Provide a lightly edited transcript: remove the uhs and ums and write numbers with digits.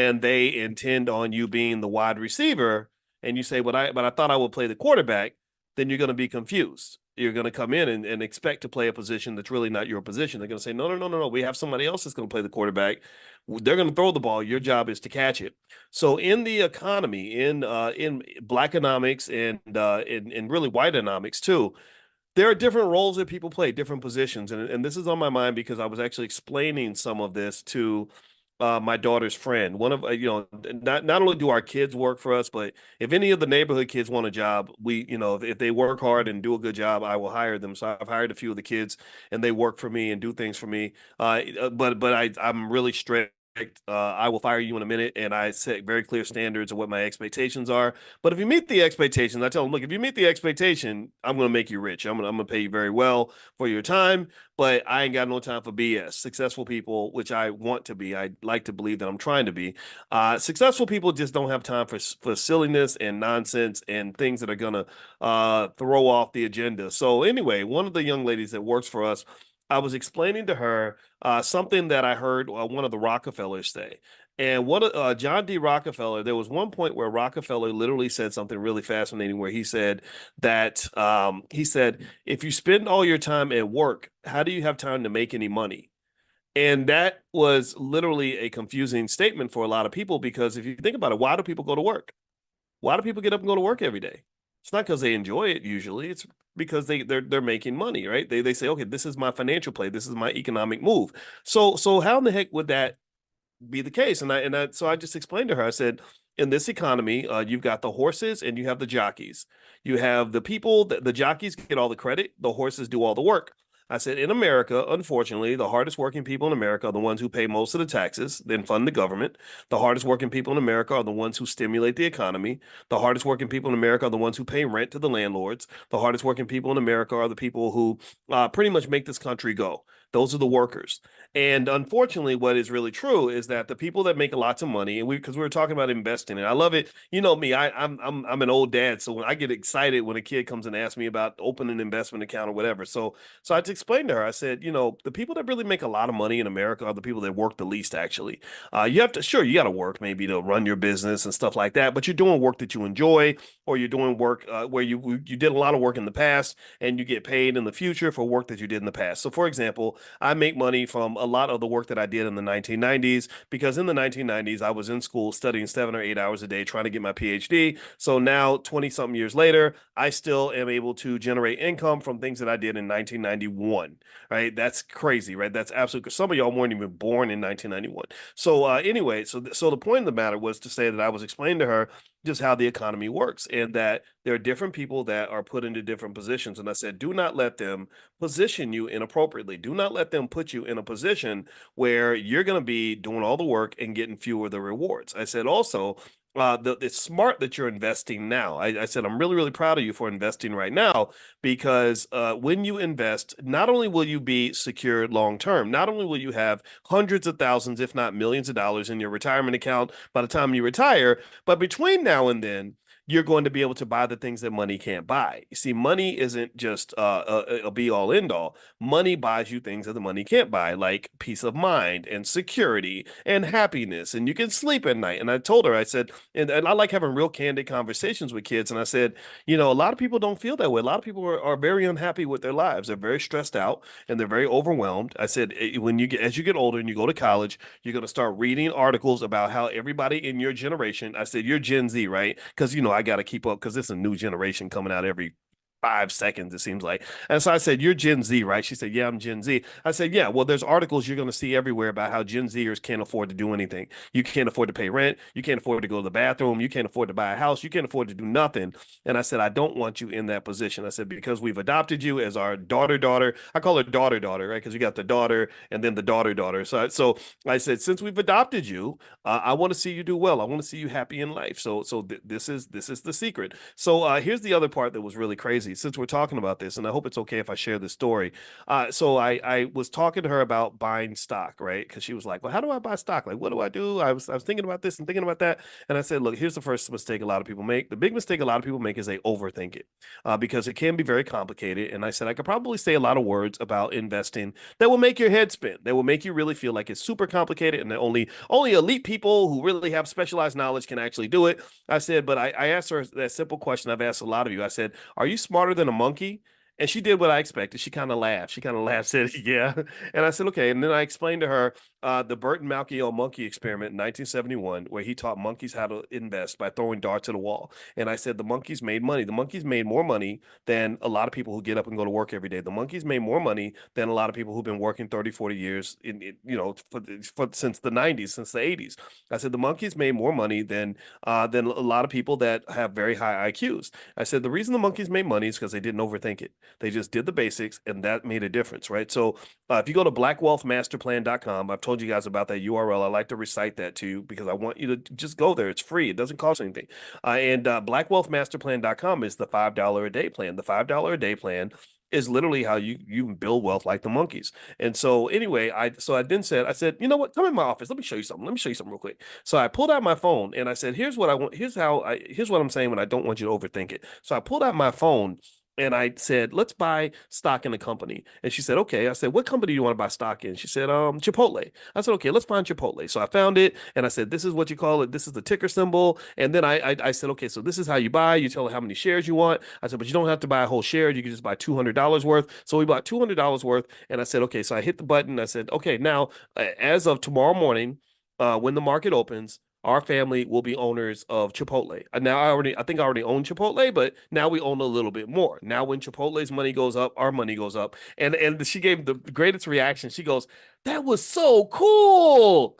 and they intend on you being the wide receiver, and you say, but I thought I would play the quarterback, then you're going to be confused. You're going to come in and expect to play a position that's really not your position. They're going to say, no, no, no, no, no. We have somebody else that's going to play the quarterback. They're going to throw the ball. Your job is to catch it. So in the economy, in black economics and in really white economics too, there are different roles that people play, different positions, and this is on my mind because I was actually explaining some of this to my daughter's friend. One of not only do our kids work for us, but if any of the neighborhood kids want a job, if they work hard and do a good job, I will hire them. So I've hired a few of the kids, and they work for me and do things for me. I'm really strict. I will fire you in a minute, and I set very clear standards of what my expectations are. But if you meet the expectations, I tell them, look, if you meet the expectation, I'm going to make you rich. I'm going to pay you very well for your time, but I ain't got no time for BS. Successful people, which I want to be, I like to believe that I'm trying to be. Successful people just don't have time for silliness and nonsense and things that are going to throw off the agenda. So anyway, one of the young ladies that works for us, I was explaining to her something that I heard one of the Rockefellers say. And what John D. Rockefeller, there was one point where Rockefeller literally said something really fascinating, where he said that if you spend all your time at work, how do you have time to make any money? And that was literally a confusing statement for a lot of people, because if you think about it, why do people go to work? Why do people get up and go to work every day? It's not because they enjoy it usually. It's because they're making money, right? They say, okay, this is my financial play. This is my economic move. So how in the heck would that be the case? So I just explained to her. I said, in this economy, you've got the horses and you have the jockeys. You have the people that the jockeys get all the credit, the horses do all the work. I said, in America, unfortunately, the hardest working people in America are the ones who pay most of the taxes, then fund the government. The hardest working people in America are the ones who stimulate the economy. The hardest working people in America are the ones who pay rent to the landlords. The hardest working people in America are the people who pretty much make this country go. Those are the workers. And unfortunately, what is really true is that the people that make lots of money, and because we were talking about investing, and I love it. You know me, I'm an old dad, so when I get excited when a kid comes and asks me about opening an investment account or whatever. So I just explained to her. I said, the people that really make a lot of money in America are the people that work the least. Actually, you have to sure you got to work maybe to run your business and stuff like that, but you're doing work that you enjoy, or you're doing work where you did a lot of work in the past and you get paid in the future for work that you did in the past. So, for example, I make money from a lot of the work that I did in the 1990s, because in the 1990s, I was in school studying 7 or 8 hours a day trying to get my PhD. So now, 20 something years later, I still am able to generate income from things that I did in 1991, right? That's crazy, right? That's absolutely, some of y'all weren't even born in 1991. So anyway, so the point of the matter was to say that I was explaining to her just how the economy works, and that there are different people that are put into different positions. And I said, do not let them position you inappropriately. Do not let them put you in a position where you're going to be doing all the work and getting fewer of the rewards. I said also, it's smart that you're investing now. I said, I'm really, really proud of you for investing right now, because when you invest, not only will you be secured long term, not only will you have hundreds of thousands, if not millions of dollars in your retirement account by the time you retire, but between now and then, you're going to be able to buy the things that money can't buy. You see, money isn't just a be all end all. Money buys you things that the money can't buy, like peace of mind and security and happiness, and you can sleep at night. And I told her, I said, and I like having real candid conversations with kids. And I said, a lot of people don't feel that way. A lot of people are very unhappy with their lives. They're very stressed out and they're very overwhelmed. I said, as you get older and you go to college, you're going to start reading articles about how everybody in your generation, I said, you're Gen Z, right? Because, I got to keep up, because it's a new generation coming out every 5 seconds, it seems like. And so I said, you're Gen Z, right? She said, yeah, I'm Gen Z. I said, yeah, well, there's articles you're going to see everywhere about how Gen Zers can't afford to do anything. You can't afford to pay rent. You can't afford to go to the bathroom. You can't afford to buy a house. You can't afford to do nothing. And I said, I don't want you in that position. I said, because we've adopted you as our daughter. I call her daughter, right? Because you got the daughter and then the daughter. So I said, since we've adopted you, I want to see you do well. I want to see you happy in life. So this is the secret. So here's the other part that was really crazy. crazy since we're talking about this, and I hope it's okay if I share this story. So I was talking to her about buying stock, right? Because she was like, "Well, how do I buy stock? Like, what do I do?" I was thinking about this and thinking about that, and I said, "Look, here's the first mistake a lot of people make. The big mistake a lot of people make is they overthink it, because it can be very complicated." And I said I could probably say a lot of words about investing that will make your head spin, that will make you really feel like it's super complicated, and that only elite people who really have specialized knowledge can actually do it. I said, but I asked her that simple question I've asked a lot of you. I said, "Are you smarter than a monkey?" And she did what I expected. She kind of laughed. She kind of laughed, said, "Yeah." And I said, "Okay." And then I explained to her the Burton Malkiel monkey experiment in 1971, where he taught monkeys how to invest by throwing darts at a wall. And I said the monkeys made money. The monkeys made more money than a lot of people who get up and go to work every day. The monkeys made more money than a lot of people who've been working 30, 40 years since the 90s, since the 80s. I said the monkeys made more money than a lot of people that have very high IQs. I said the reason the monkeys made money is because they didn't overthink it. They just did the basics, and that made a difference, right? So if you go to blackwealthmasterplan.com, I've told you guys about that URL. I like to recite that to you because I want you to just go there. It's free. It doesn't cost anything. And blackwealthmasterplan.com is the $5 a day plan. The $5 a day plan is literally how you build wealth like the monkeys. And so anyway, I then said, I said, you know what? Come in my office. Let me show you something. Let me show you something real quick. So I pulled out my phone and I said, here's what I want. Here's what I'm saying when I don't want you to overthink it. So I pulled out my phone and I said, let's buy stock in a company. And she said, okay. I said, what company do you want to buy stock in? She said, Chipotle. I said, okay, let's find Chipotle. So I found it and I said, this is what you call it. This is the ticker symbol. And then I said, okay, so this is how you buy. You tell her how many shares you want. I said, but you don't have to buy a whole share. You can just buy $200 worth. So we bought $200 worth. And I said, okay, so I hit the button. I said, okay, now as of tomorrow morning, when the market opens, our family will be owners of Chipotle. Now I think I already own Chipotle, but now we own a little bit more. Now when Chipotle's money goes up, our money goes up. And she gave the greatest reaction. She goes, "That was so cool."